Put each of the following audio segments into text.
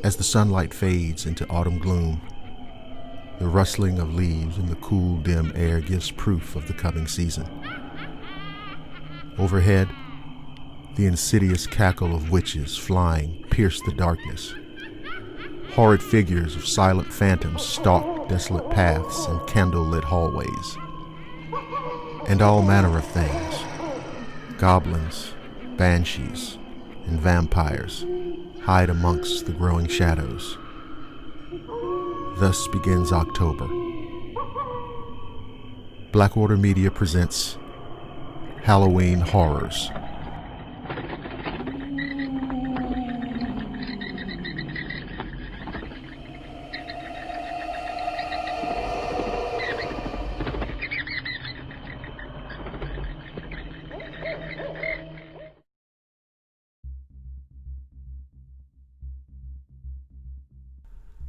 As the sunlight fades into autumn gloom, the rustling of leaves in the cool, dim air gives proof of the coming season. Overhead, the insidious cackle of witches flying pierce the darkness. Horrid figures of silent phantoms stalk desolate paths and candle-lit hallways. And all manner of things, goblins, banshees, and vampires, hide amongst the growing shadows. Thus begins October. Blackwater Media presents Halloween Horrors.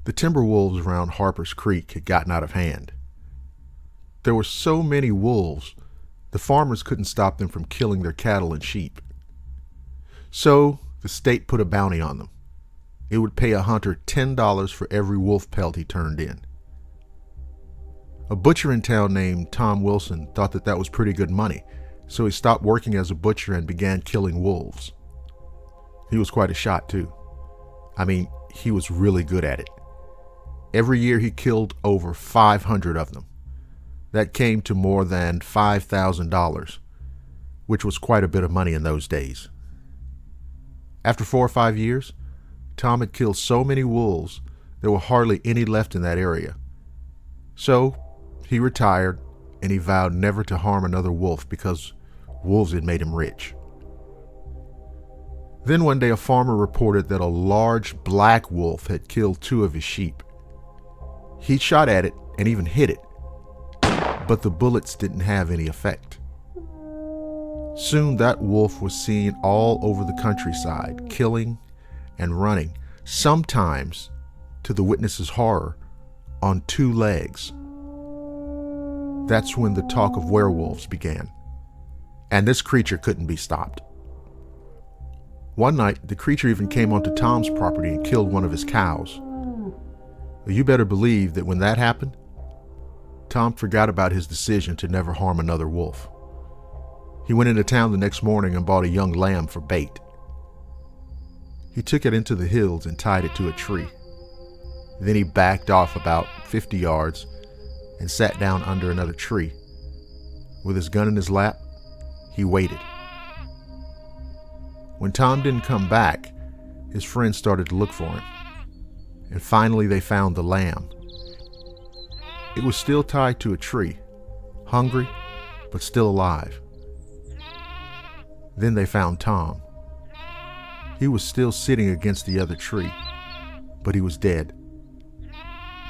The timber wolves around Harper's Creek had gotten out of hand. There were so many wolves, the farmers couldn't stop them from killing their cattle and sheep. So the state put a bounty on them. It would pay a hunter $10 for every wolf pelt he turned in. A butcher in town named Tom Wilson thought that was pretty good money, so he stopped working as a butcher and began killing wolves. He was quite a shot too. He was really good at it. Every year he killed over 500 of them. That came to more than $5,000, which was quite a bit of money in those days. After 4 or 5 years, Tom had killed so many wolves there were hardly any left in that area. So he retired and he vowed never to harm another wolf because wolves had made him rich. Then one day a farmer reported that a large black wolf had killed 2 of his sheep. He shot at it and even hit it, but the bullets didn't have any effect. Soon that wolf was seen all over the countryside, killing and running, sometimes, to the witness's horror, on 2 legs. That's when the talk of werewolves began, and this creature couldn't be stopped. One night, the creature even came onto Tom's property and killed one of his cows. You better believe that when that happened, Tom forgot about his decision to never harm another wolf. He went into town the next morning and bought a young lamb for bait. He took it into the hills and tied it to a tree. Then he backed off about 50 yards and sat down under another tree. With his gun in his lap, he waited. When Tom didn't come back, his friends started to look for him. And finally they found the lamb. It was still tied to a tree, hungry, but still alive. Then they found Tom. He was still sitting against the other tree, but he was dead.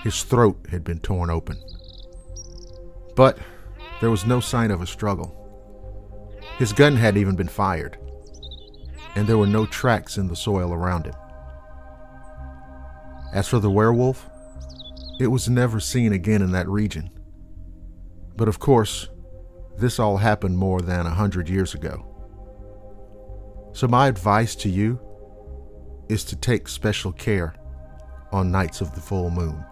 His throat had been torn open. But there was no sign of a struggle. His gun hadn't even been fired, and there were no tracks in the soil around him. As for the werewolf, it was never seen again in that region. But of course, this all happened more than 100 years ago. So my advice to you is to take special care on nights of the full moon.